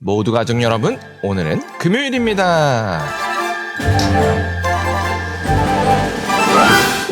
모두 가족 여러분, 오늘은 금요일입니다.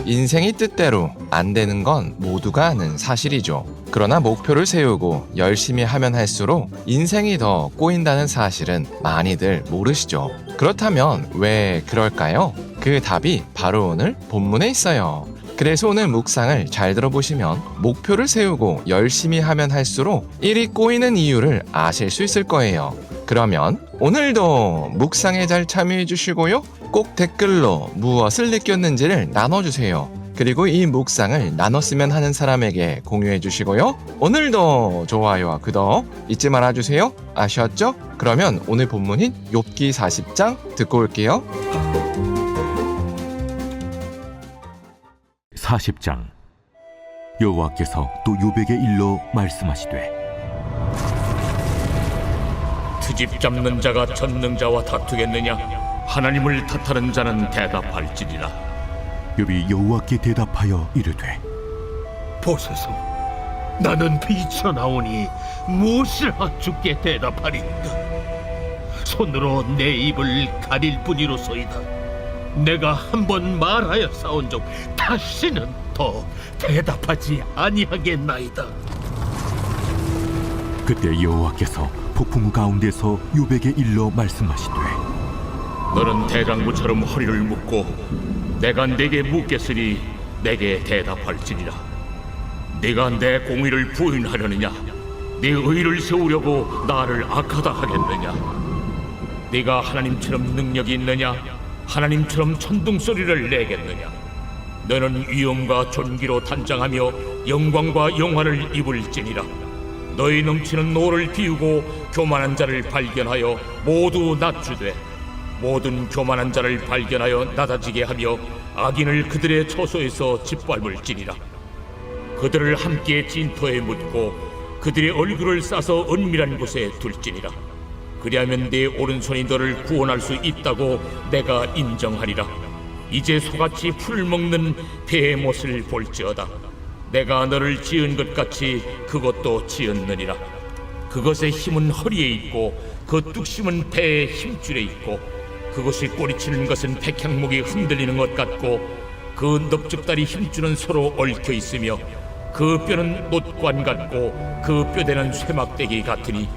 인생이 뜻대로 안 되는 건 모두가 아는 사실이죠. 그러나 목표를 세우고 열심히 하면 할수록 인생이 더 꼬인다는 사실은 많이들 모르시죠. 그렇다면 왜 그럴까요? 그 답이 바로 오늘 본문에 있어요. 그래서 오늘 묵상을 잘 들어보시면 목표를 세우고 열심히 하면 할수록 일이 꼬이는 이유를 아실 수 있을 거예요. 그러면 오늘도 묵상에 잘 참여해 주시고요. 꼭 댓글로 무엇을 느꼈는지를 나눠주세요. 그리고 이 묵상을 나눴으면 하는 사람에게 공유해 주시고요. 오늘도 좋아요와 구독 잊지 말아주세요. 아셨죠? 그러면 오늘 본문인 욥기 40장 듣고 올게요. 40장. 여호와께서 또 욥에게 일러 말씀하시되, 트집 잡는 자가 전능자와 다투겠느냐? 하나님을 탓하는 자는 대답할지니라. 욥이 여호와께 대답하여 이르되, 보소서, 나는 비쳐나오니 무엇이라 주께 대답하리이까? 손으로 내 입을 가릴 뿐이로소이다. 내가 한번 말하여 싸운즉 다시는 더 대답하지 아니하겠나이다. 그때 여호와께서 폭풍우 가운데서 욥에게 일러 말씀하시되, 너는 대장부처럼 허리를 묶고 내가 네게 묻겠으니 내게 대답할지니라. 네가 내 공의를 부인하려느냐? 네 의를 세우려고 나를 악하다 하겠느냐? 네가 하나님처럼 능력이 있느냐? 하나님처럼 천둥소리를 내겠느냐? 너는 위엄과 존귀로 단장하며 영광과 영화를 입을지니라. 너희 넘치는 노를 비우고 교만한 자를 발견하여 모두 낮추되 모든 교만한 자를 발견하여 낮아지게 하며 악인을 그들의 처소에서 짓밟을지니라. 그들을 함께 진토에 묻고 그들의 얼굴을 싸서 은밀한 곳에 둘지니라. 그리하면 네 오른손이 너를 구원할 수 있다고 내가 인정하리라. 이제 소같이 풀을 먹는 배의 못을 볼지어다. 내가 너를 지은 것 같이 그것도 지었느니라. 그것의 힘은 허리에 있고 그 뚝심은 배의 힘줄에 있고 그것이 꼬리치는 것은 백향목이 흔들리는 것 같고 그 넙죽다리 힘줄은 서로 얽혀 있으며 그 뼈는 못관 같고 그 뼈대는 쇠막대기 같으니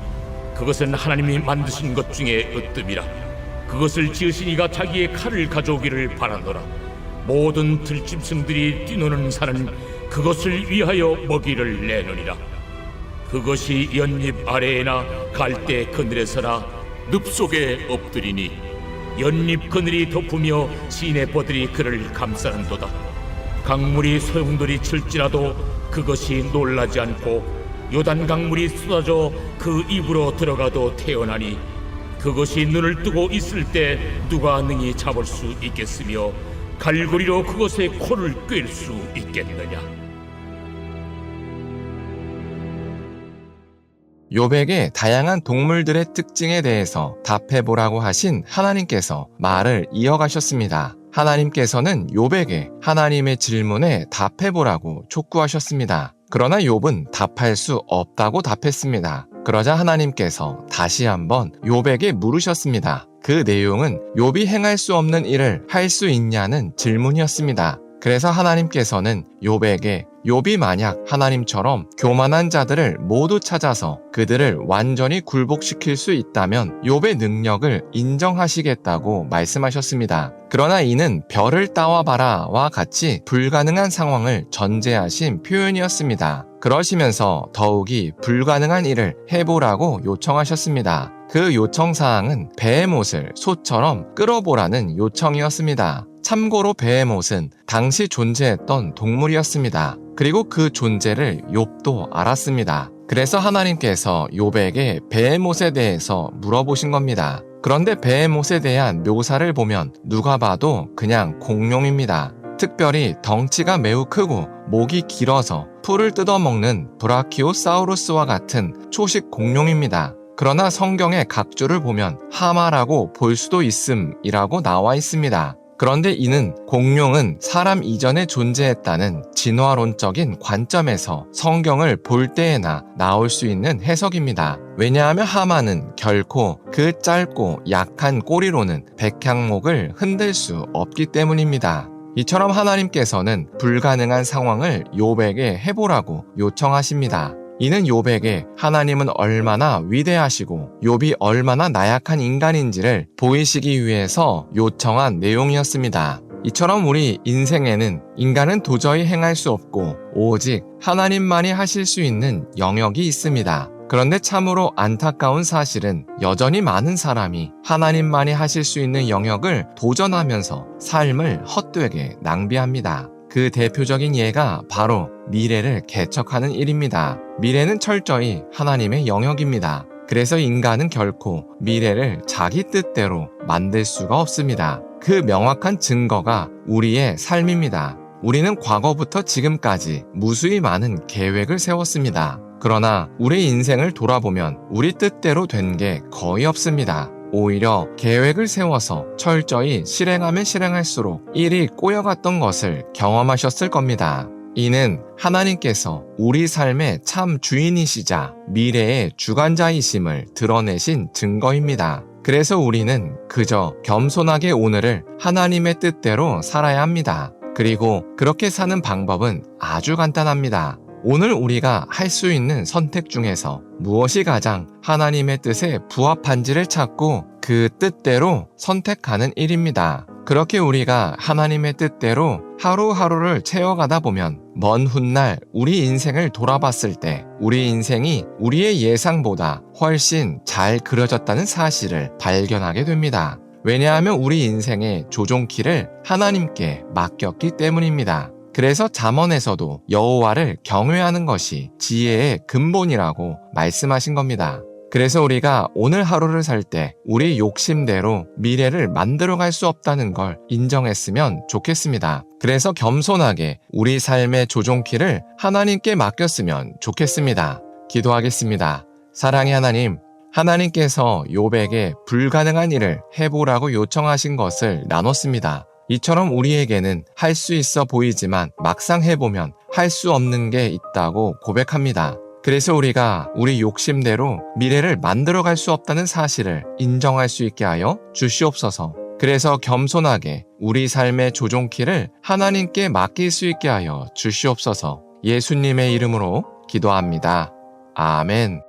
그것은 하나님이 만드신 것 중에 으뜸이라. 그것을 지으신 이가 자기의 칼을 가져오기를 바라노라. 모든 들짐승들이 뛰노는 산은 그것을 위하여 먹이를 내느니라. 그것이 연잎 아래에나 갈대 그늘에서나 늪 속에 엎드리니 연잎 그늘이 덮으며 시내버들이 그를 감싸는도다. 강물이 소용돌이 칠지라도 그것이 놀라지 않고 요단 강물이 쏟아져 그 입으로 들어가도 태어나니 그것이 눈을 뜨고 있을 때 누가 능히 잡을 수 있겠으며 갈고리로 그것의 코를 꿰일 수 있겠느냐? 욥에게 다양한 동물들의 특징에 대해서 답해보라고 하신 하나님께서 말을 이어가셨습니다. 하나님께서는 욥에게 하나님의 질문에 답해보라고 촉구하셨습니다. 그러나 욥은 답할 수 없다고 답했습니다. 그러자 하나님께서 다시 한번 욥에게 물으셨습니다. 그 내용은 욥이 행할 수 없는 일을 할 수 있냐는 질문이었습니다. 그래서 하나님께서는 욥에게 욥이 만약 하나님처럼 교만한 자들을 모두 찾아서 그들을 완전히 굴복시킬 수 있다면 욥의 능력을 인정하시겠다고 말씀하셨습니다. 그러나 이는 별을 따와봐라와 같이 불가능한 상황을 전제하신 표현이었습니다. 그러시면서 더욱이 불가능한 일을 해보라고 요청하셨습니다. 그 요청사항은 베헤못을 소처럼 끌어보라는 요청이었습니다. 참고로 베헤못은 당시 존재했던 동물이었습니다. 그리고 그 존재를 욥도 알았습니다. 그래서 하나님께서 욥에게 베헤못에 대해서 물어보신 겁니다. 그런데 베헤못에 대한 묘사를 보면 누가 봐도 그냥 공룡입니다. 특별히 덩치가 매우 크고 목이 길어서 풀을 뜯어먹는 브라키오사우루스와 같은 초식 공룡입니다. 그러나 성경의 각주를 보면 하마라고 볼 수도 있음이라고 나와 있습니다. 그런데 이는 공룡은 사람 이전에 존재했다는 진화론적인 관점에서 성경을 볼 때에나 나올 수 있는 해석입니다. 왜냐하면 하만은 결코 그 짧고 약한 꼬리로는 백향목을 흔들 수 없기 때문입니다. 이처럼 하나님께서는 불가능한 상황을 욥에게 해보라고 요청하십니다. 이는 욥에게 하나님은 얼마나 위대하시고 욥이 얼마나 나약한 인간인지를 보이시기 위해서 요청한 내용이었습니다. 이처럼 우리 인생에는 인간은 도저히 행할 수 없고 오직 하나님만이 하실 수 있는 영역이 있습니다. 그런데 참으로 안타까운 사실은 여전히 많은 사람이 하나님만이 하실 수 있는 영역을 도전하면서 삶을 헛되게 낭비합니다. 그 대표적인 예가 바로 미래를 개척하는 일입니다. 미래는 철저히 하나님의 영역입니다. 그래서 인간은 결코 미래를 자기 뜻대로 만들 수가 없습니다. 그 명확한 증거가 우리의 삶입니다. 우리는 과거부터 지금까지 무수히 많은 계획을 세웠습니다. 그러나 우리 인생을 돌아보면 우리 뜻대로 된 게 거의 없습니다. 오히려 계획을 세워서 철저히 실행하면 실행할수록 일이 꼬여갔던 것을 경험하셨을 겁니다. 이는 하나님께서 우리 삶의 참 주인이시자 미래의 주관자이심을 드러내신 증거입니다. 그래서 우리는 그저 겸손하게 오늘을 하나님의 뜻대로 살아야 합니다. 그리고 그렇게 사는 방법은 아주 간단합니다. 오늘 우리가 할 수 있는 선택 중에서 무엇이 가장 하나님의 뜻에 부합한지를 찾고 그 뜻대로 선택하는 일입니다. 그렇게 우리가 하나님의 뜻대로 하루하루를 채워가다 보면 먼 훗날 우리 인생을 돌아봤을 때 우리 인생이 우리의 예상보다 훨씬 잘 그려졌다는 사실을 발견하게 됩니다. 왜냐하면 우리 인생의 조종키를 하나님께 맡겼기 때문입니다. 그래서 잠언에서도 여호와를 경외하는 것이 지혜의 근본이라고 말씀하신 겁니다. 그래서 우리가 오늘 하루를 살 때 우리 욕심대로 미래를 만들어갈 수 없다는 걸 인정했으면 좋겠습니다. 그래서 겸손하게 우리 삶의 조종키를 하나님께 맡겼으면 좋겠습니다. 기도하겠습니다. 사랑의 하나님, 하나님께서 욥에게 불가능한 일을 해보라고 요청하신 것을 나눴습니다. 이처럼 우리에게는 할 수 있어 보이지만 막상 해보면 할 수 없는 게 있다고 고백합니다. 그래서 우리가 우리 욕심대로 미래를 만들어갈 수 없다는 사실을 인정할 수 있게 하여 주시옵소서. 그래서 겸손하게 우리 삶의 조종키를 하나님께 맡길 수 있게 하여 주시옵소서. 예수님의 이름으로 기도합니다. 아멘.